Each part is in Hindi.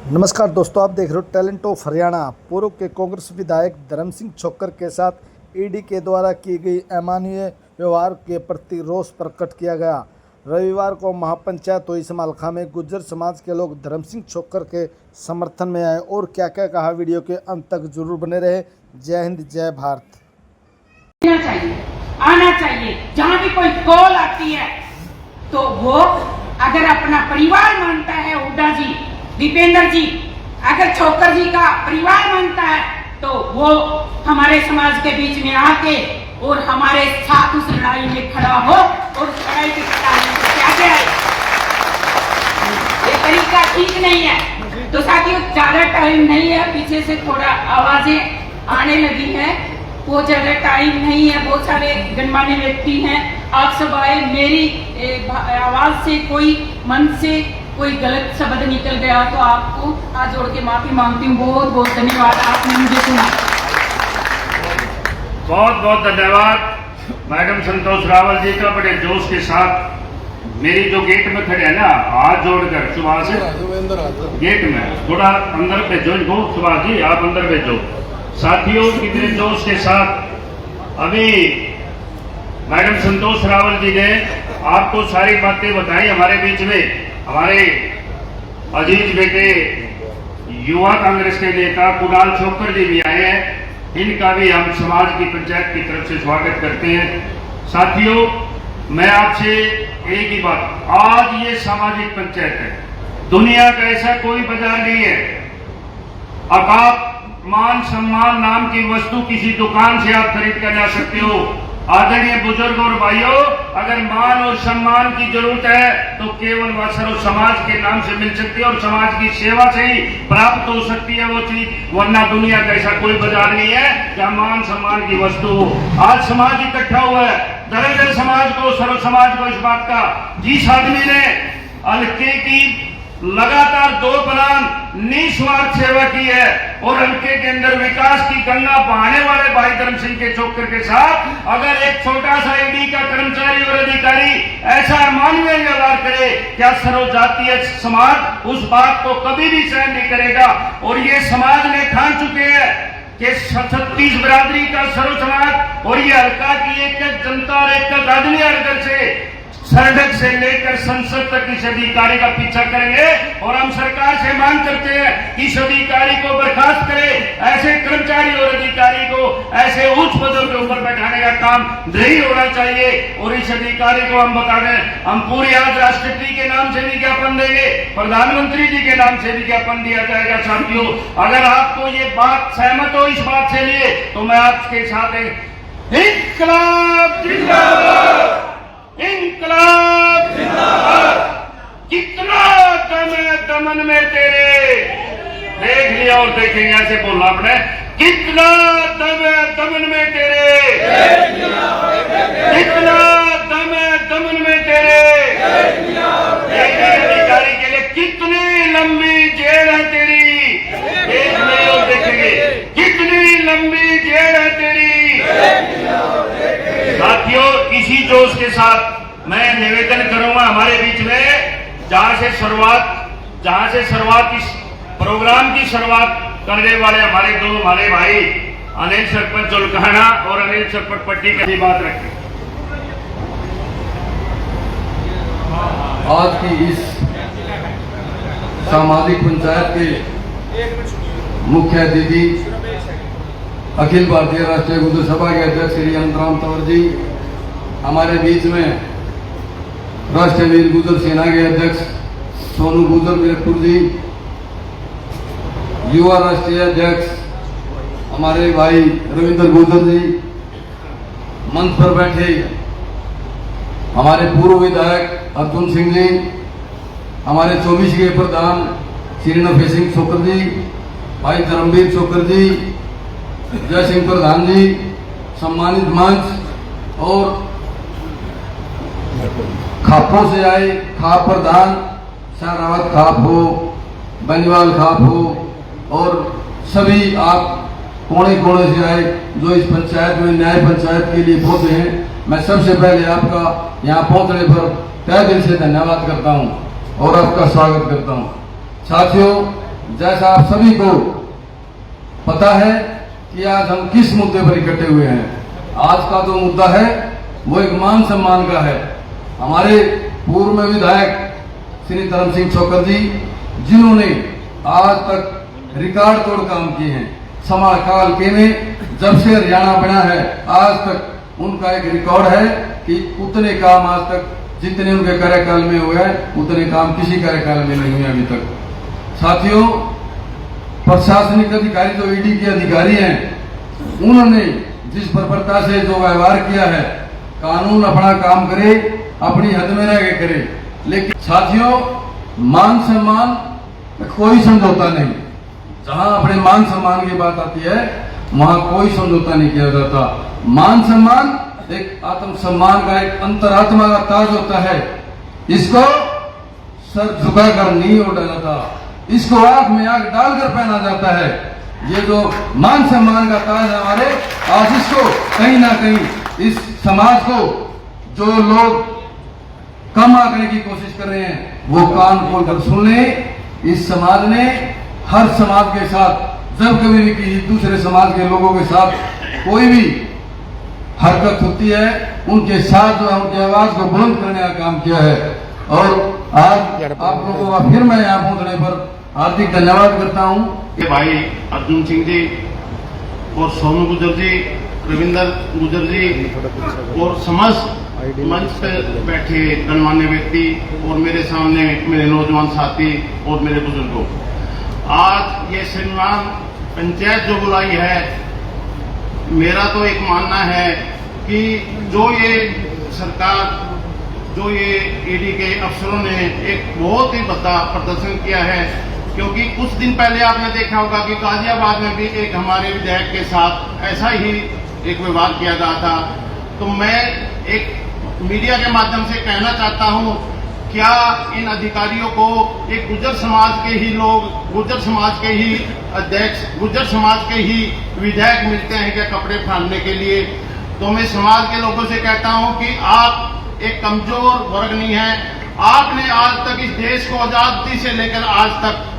नमस्कार दोस्तों, आप देख रहे हो टैलेंट ऑफ हरियाणा। पूर्व के कांग्रेस विधायक धर्म सिंह छोक्कर के साथ ईडी के द्वारा की गई अमानवीय व्यवहार के प्रति रोष प्रकट किया गया। रविवार को महापंचायत हुई समालखा में गुर्जर समाज के लोग धर्म सिंह छोक्कर के समर्थन में आए और क्या क्या कहा, वीडियो के अंत तक जरूर बने रहे। जय हिंद, जय भारत। आना चाहिए। जहाँ भी कोई कॉल आती है तो वो अगर अपना परिवार मानता है, हुड्डा जी, दीपेंद्र जी, अगर छोक्कर जी का परिवार मानता है तो वो हमारे समाज के बीच में आके और हमारे साथ उस लड़ाई में खड़ा हो और उस लड़ाई की क्या है। ये तरीका ठीक नहीं है। तो साथियों, ज्यादा टाइम नहीं है, पीछे से थोड़ा आवाजें आने लगी है, वो ज्यादा टाइम नहीं है। बहुत सारे गणमान्य व्यक्ति हैं, आप सब आए। मेरी आवाज से कोई मन से कोई गलत शब्द निकल गया तो आपको हाथ जोड़ के माफी मांगती हूँ। बहुत बहुत धन्यवाद, आपने मुझे सुना। बहुत बहुत धन्यवाद मैडम संतोष रावल जी का, बड़े जोश के साथ मेरी जो गेट में खड़े है ना, हाथ जोड़कर सुभाष गेट में थोड़ा अंदर भेजो इनको। सुभाष जी आप अंदर भेजो। साथियों, कितने जोश के साथ अभी मैडम संतोष रावल जी ने आपको सारी बातें बताई। हमारे बीच में हमारे अजीज बेटे युवा कांग्रेस के नेता कुणाल छोक्कर जी भी आए हैं। इनका भी हम समाज की पंचायत की तरफ से स्वागत करते हैं। साथियों, मैं आपसे एक ही बात, आज ये सामाजिक पंचायत है। दुनिया का ऐसा कोई बाजार नहीं है। आप मान सम्मान नाम की वस्तु किसी दुकान से आप खरीद कर ला सकते हो। आदरणीय बुजुर्ग और भाइयों, अगर मान और सम्मान की जरूरत है तो केवल व सर्व समाज के नाम से मिल सकती है और समाज की सेवा से ही प्राप्त हो सकती है वो चीज, वरना दुनिया का ऐसा कोई बाजार नहीं है जहाँ मान सम्मान की वस्तु हो। आज समाज इकट्ठा हुआ है, दरअसल समाज को, सर्व समाज को इस बात का, जिस आदमी ने हल्के की लगातार 2 प्लान निस्वार्थ सेवा की है और हल्के के अंदर विकास की गंगा बहाने वाले भाई धर्म सिंह के छोक्कर के साथ अगर एक छोटा सा ईडी का कर्मचारी और अधिकारी ऐसा अमानवीय व्यवहार करे, क्या सर्वजातीय समाज उस बात को कभी भी सहन नहीं करेगा। और ये समाज ने ठान चुके हैं कि 36 बिरादरी का सर्व समाज और ये हल्का की एक जनता और एक आदमी हर से सड़क से लेकर संसद तक इस अधिकारी का पीछा करेंगे और हम सरकार से मांग करते हैं कि इस अधिकारी को बर्खास्त करे। ऐसे कर्मचारी और अधिकारी को ऐसे उच्च पदों के ऊपर बैठाने का काम नहीं होना चाहिए। और इस अधिकारी को हम बता दें, हम पूरी आज राष्ट्रपति के नाम से विज्ञापन देंगे, प्रधानमंत्री जी के नाम से विज्ञापन दिया जाएगा। साथियों, अगर आपको ये बात सहमत हो इस बात से लिए तो मैं आपके साथ इंकलाब जिंदाबाद, इंकलाब जिंदाबाद। कितना दम है दमन में तेरे, देख लिया और देखेंगे, ऐसे बोलना आपने। कितना दम है दमन में तेरे, कितना दम है दमन में तेरे। अधिकारी के लिए कितनी लंबी जेल है तेरी, देख लिया और देखेंगे, कितनी लंबी जेल है तेरी। साथियों, इसी जोश के साथ मैं निवेदन करूंगा, हमारे बीच में जहां से शुरुआत इस प्रोग्राम की शुरुआत करने वाले हमारे भाई अनिल सरपंच जुलकाना और अनिल सरपंच पट्टी की बात रखें। आज की इस सामाजिक पंचायत के मुख्य अतिथि अखिल भारतीय राष्ट्रीय गुर्जर सभा के अध्यक्ष श्री अनंतराम तंवर जी, हमारे बीच में राष्ट्रीय वीर गुर्जर सेना के अध्यक्ष सोनू गुर्जर मीरपुर जी, युवा राष्ट्रीय अध्यक्ष हमारे भाई रविंद्र गुर्जर जी, मंच पर बैठे हमारे पूर्व विधायक अर्जुन सिंह जी, हमारे 24 के प्रधान श्री नफे सिंह छोक्कर जी, भाई धर्मवीर छोक्कर जी, जय सिंह प्रधान जी, सम्मानित मंच और खापों से आए खाप प्रधान शाहरावत खाप हो, बंजवाल खाप हो और सभी आप कोने कोने से आए जो इस पंचायत में न्याय पंचायत के लिए पहुंचे हैं। मैं सबसे पहले आपका यहाँ पहुंचने पर तहे दिल से धन्यवाद करता हूं और आपका स्वागत करता हूं। साथियों, जैसा आप सभी को पता है कि आज हम किस मुद्दे पर इकट्ठे हुए हैं। आज का जो मुद्दा है वो एक मान सम्मान का है। हमारे पूर्व में विधायक श्री धर्म सिंह छोक्कर जी, जिन्होंने आज तक रिकॉर्ड तोड़ काम किए हैं, समाज काल के में जब से हरियाणा बना है आज तक उनका एक रिकॉर्ड है कि उतने काम आज तक जितने उनके कार्यकाल में हुए हैं उतने काम किसी कार्यकाल में नहीं हुए अभी तक। साथियों, प्रशासनिक अधिकारी जो ईडी के अधिकारी हैं, उन्होंने जिस प्रपरता से जो व्यवहार किया है, कानून अपना काम करे, अपनी हद में रह के करे, लेकिन साथियों मान सम्मान कोई समझौता नहीं। जहां अपने मान सम्मान की बात आती है वहां कोई समझौता नहीं किया जाता। मान सम्मान एक आत्मसम्मान का एक अंतरात्मा का ताज होता है। इसको सर झुकाकर नहीं ओढ़ा जाता, इसको आंख में आंख डालकर पहना जाता है। ये जो मान सम्मान का ताज है हमारे, आज इसको कहीं ना कहीं इस समाज को जो लोग कम आंकने की कोशिश कर रहे हैं वो कान खोलकर सुन ले। इस समाज ने हर समाज के साथ जब कभी भी किसी दूसरे समाज के लोगों के साथ कोई भी हरकत होती है उनके साथ जो है उनकी आवाज को बुलंद करने का काम किया है। और आज आप लोगों का फिर मैं यहाँ पहुंचने पर हार्दिक धन्यवाद करता हूँ। भाई अर्जुन सिंह जी और सोनू गुजर जी, रविंदर गुजर जी और समस्त मंच पर बैठे गणमान्य व्यक्ति और मेरे सामने मेरे नौजवान साथी और मेरे बुजुर्गों, आज ये सम्मान पंचायत जो बुलाई है, मेरा तो एक मानना है कि जो ये सरकार, जो ये ईडी के अफसरों ने एक बहुत ही बड़ा प्रदर्शन किया है। क्योंकि कुछ दिन पहले आपने देखा होगा कि गाजियाबाद में भी एक हमारे विधायक के साथ ऐसा ही एक व्यवहार किया गया था। तो मैं एक मीडिया के माध्यम से कहना चाहता हूं, क्या इन अधिकारियों को एक गुर्जर समाज के ही लोग, गुर्जर समाज के ही अध्यक्ष, गुर्जर समाज के ही विधायक मिलते हैं क्या कपड़े फाड़ने के लिए? तो मैं समाज के लोगों से कहता हूं कि आप एक कमजोर वर्ग नहीं है। आपने आज तक इस देश को आजादी से लेकर आज तक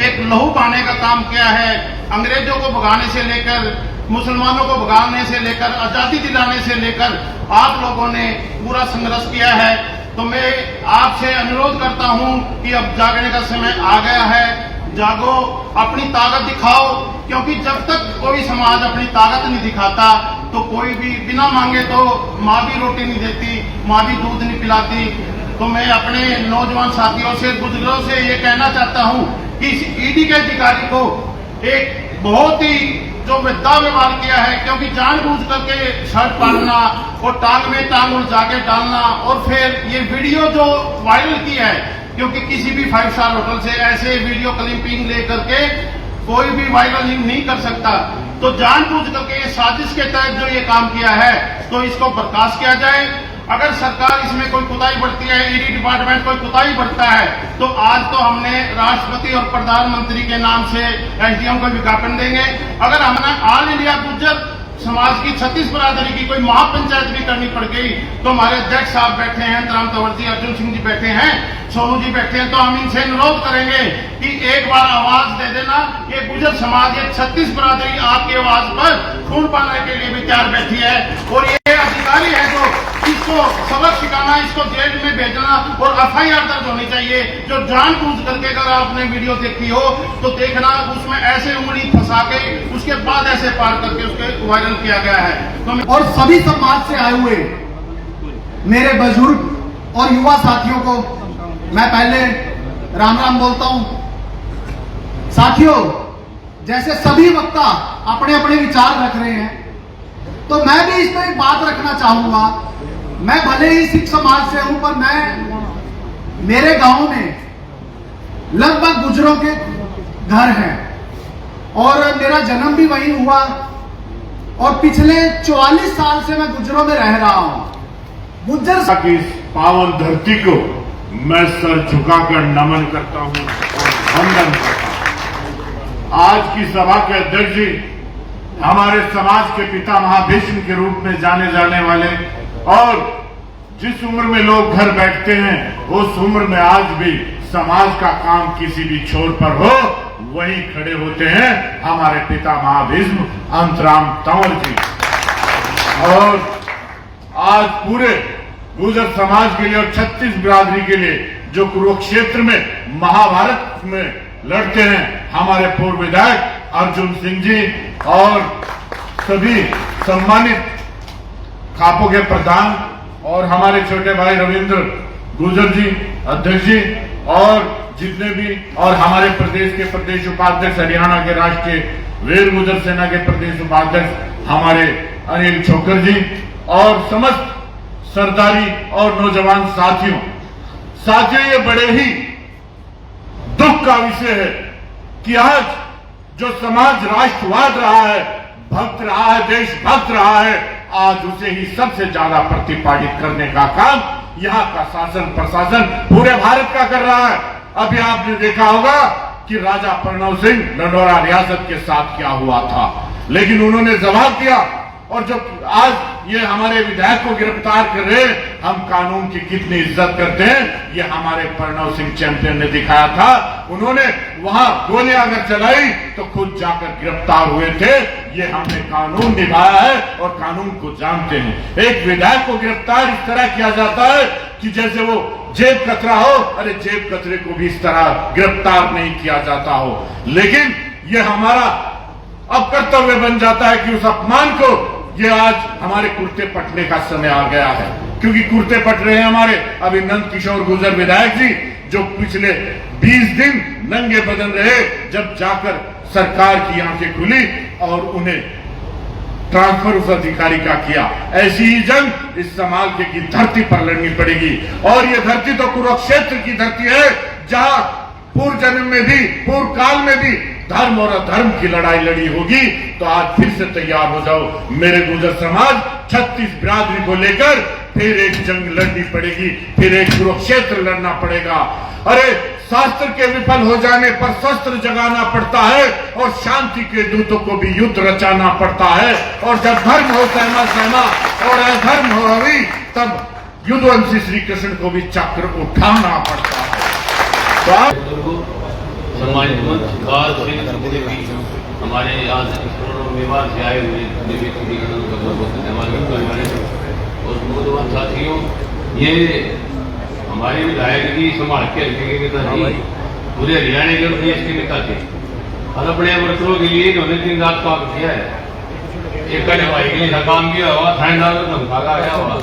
एक लहू बहाने का काम किया है। अंग्रेजों को भगाने से लेकर, मुसलमानों को भगाने से लेकर, आजादी दिलाने से लेकर आप लोगों ने पूरा संघर्ष किया है। तो मैं आपसे अनुरोध करता हूं कि अब जागने का समय आ गया है। जागो, अपनी ताकत दिखाओ, क्योंकि जब तक कोई समाज अपनी ताकत नहीं दिखाता तो कोई भी बिना मांगे तो माँ भी रोटी नहीं देती, माँ भी दूध नहीं पिलाती। तो मैं अपने नौजवान साथियों से, बुजुर्गों से ये कहना चाहता हूं कि इस ईडी के अधिकारी को एक बहुत ही जो वृद्धा व्यवहार किया है, क्योंकि जानबूझ करके शर्ट पहनना और टांग में टांग उलझा के डालना और फिर ये वीडियो जो वायरल की है, क्योंकि किसी भी 5 स्टार होटल से ऐसे वीडियो क्लिपिंग ले करके कोई भी वायरल नहीं कर सकता। तो जानबूझ करके ये साजिश के तहत जो ये काम किया है, तो इसको बर्खास्त किया जाए। अगर सरकार इसमें कोई कुताही बरती है, ईडी डिपार्टमेंट कोई कुताही बरतता है, तो आज तो हमने राष्ट्रपति और प्रधानमंत्री के नाम से एसडीएम को विज्ञापन देंगे। अगर हमने ऑल इंडिया गुर्जर समाज की 36 बरादरी की कोई महापंचायत भी करनी पड़ गई, तो हमारे अध्यक्ष साहब बैठे हैं, तराम तंवर जी, अर्जुन सिंह जी बैठे हैं, सोनू जी बैठे हैं, तो हम इनसे अनुरोध करेंगे कि एक बार आवाज दे देना। ये गुर्जर समाज, ये 36 बरादरी आपकी आवाज पर खून पाने के लिए भी तैयार बैठी है। और ये अधिकारी है जो इसको सबक सिखाना, इसको जेल में भेजना और एफआईआर दर्ज होनी चाहिए। जो जानबूझ करके, अगर आपने वीडियो देखी हो तो देखना, उसमें ऐसे उंगली फंसा के उसके बाद ऐसे पार करके उसके वायरल किया गया है। तो और सभी समाज से आए हुए मेरे बुजुर्ग और युवा साथियों को मैं पहले राम राम बोलता हूं। साथियों, जैसे सभी वक्ता अपने अपने विचार रख रहे हैं, तो मैं भी इस पर एक बात रखना चाहूंगा। मैं भले ही सिख समाज से हूं, पर मैं, मेरे गांव में लगभग गुर्जरों के घर हैं और मेरा जन्म भी वहीं हुआ और पिछले 44 साल से मैं गुर्जरों में रह रहा हूं। गुर्जर की इस पावन धरती को मैं सर झुकाकर नमन करता हूं और वंदन करता हूं। आज की सभा के अध्यक्ष जी, हमारे समाज के पिता महाभीष्म के रूप में जाने जाने वाले, और जिस उम्र में लोग घर बैठते हैं उस उम्र में आज भी समाज का काम किसी भी छोर पर हो, वहीं खड़े होते हैं हमारे पितामह भीष्म अंतराम तंवर जी। और आज पूरे गुर्जर समाज के लिए और 36 बिरादरी के लिए जो कुरुक्षेत्र में महाभारत में लड़ते हैं, हमारे पूर्व विधायक अर्जुन सिंह जी और सभी सम्मानित खापों के प्रधान और हमारे छोटे भाई रविंद्र गुर्जर जी, अध्यक्ष जी, और जितने भी, और हमारे प्रदेश के प्रदेश उपाध्यक्ष, हरियाणा के राष्ट्रीय वीर गुर्जर सेना के प्रदेश उपाध्यक्ष हमारे अनिल छोकर जी, और समस्त सरदारी और नौजवान साथियों, ये बड़े ही दुख का विषय है कि आज जो समाज राष्ट्रवाद रहा है, भक्त रहा है, देशभक्त रहा है, आज उसे ही सबसे ज्यादा प्रतिपादित करने का काम यहाँ का शासन प्रशासन पूरे भारत का कर रहा है। अभी आपने देखा होगा कि राजा प्रणव सिंह लंडोरा रियासत के साथ क्या हुआ था, लेकिन उन्होंने जवाब दिया। और जो आज ये हमारे विधायक को गिरफ्तार कर रहे, हम कानून की कितनी इज्जत करते हैं, ये हमारे प्रणव सिंह चैंपियन ने दिखाया था। उन्होंने वहां गोलियां अगर चलाई तो खुद जाकर गिरफ्तार हुए थे। ये हमने कानून निभाया है और कानून को जानते हैं। एक विधायक को गिरफ्तार इस तरह किया जाता है कि जैसे वो जेब कतरा हो। अरे जेब कतरे को भी इस तरह गिरफ्तार नहीं किया जाता हो। लेकिन ये हमारा अब कर्तव्य बन जाता है कि उस अपमान को, ये आज हमारे कुर्ते पटने का समय आ गया है, क्योंकि कुर्ते पट रहे हैं हमारे अभी नंद किशोर गुर्जर विधायक जी, जो पिछले 20 दिन नंगे बदन रहे, जब जाकर सरकार की आंखें खुली और उन्हें ट्रांसफर उस अधिकारी का किया। ऐसी ही जंग इस समाज की धरती पर लड़नी पड़ेगी। और ये धरती तो कुरुक्षेत्र की धरती है, जहां पूर्व जन्म में भी, पूर्व काल में भी धर्म और अधर्म की लड़ाई लड़ी होगी। तो आज फिर से तैयार हो जाओ मेरे गुर्जर समाज, 36 बिरादरी को लेकर फिर एक जंग लड़नी पड़ेगी, फिर एक कुरुक्षेत्र लड़ना पड़ेगा। अरे शास्त्र के विफल हो जाने पर शस्त्र जगाना पड़ता है और शांति के दूतों को भी युद्ध रचाना पड़ता है। और जब धर्म हो सहमा सहमा और अधर्म हो रवि, तब युद्धवंशी श्री कृष्ण को भी चक्र उठाना पड़ता है। सम्मानित मंच खास हमारे आज विवाद से आए हुए और साथियों, ये हमारे विधायक जी संभाल के रखेंगे पूरे हरियाणा के प्रदेश के नेता थे और अपने वर्करों के लिए इन्होंने दिन रात काम किया है। एक करने भाई के लिए काम किया हुआ, थानेदार को धमका आया हुआ,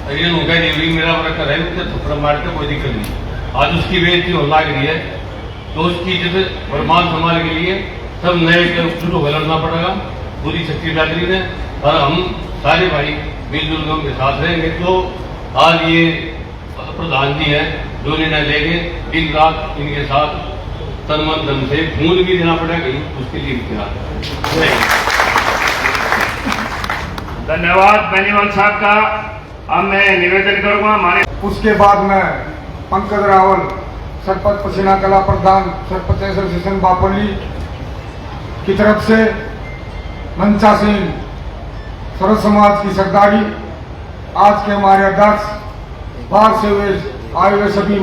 मेरा वर्कर है, थप्पड़ मार के कोई दिक्कत नहीं। आज उसकी बेइज्जती होने लग रही है, तो उसकी इज्जत और मान सम्मान के लिए सब नए शुरू होकर लड़ना पड़ेगा पूरी शक्ति बिरादरी ने। और हम सारे भाई मिलजुल के साथ रहेंगे। तो आज ये प्रधान जी हैं जो निर्णय लेंगे, दिन रात इनके साथ तन मन धन से खून भी देना पड़ेगा, उसके लिए धन्यवाद बेनीवाल साहब का। अब मैं निवेदन करूंगा हमारे उसके बाद में पंकज रावल, सरपंच पसीना कला प्रधान, सरपंच एसोसिएशन बापोली की तरफ से, मंचा सिंह सर्व समाज की सरदारी, आज के हमारे अध्यक्ष, बाहर से आए हुए सभी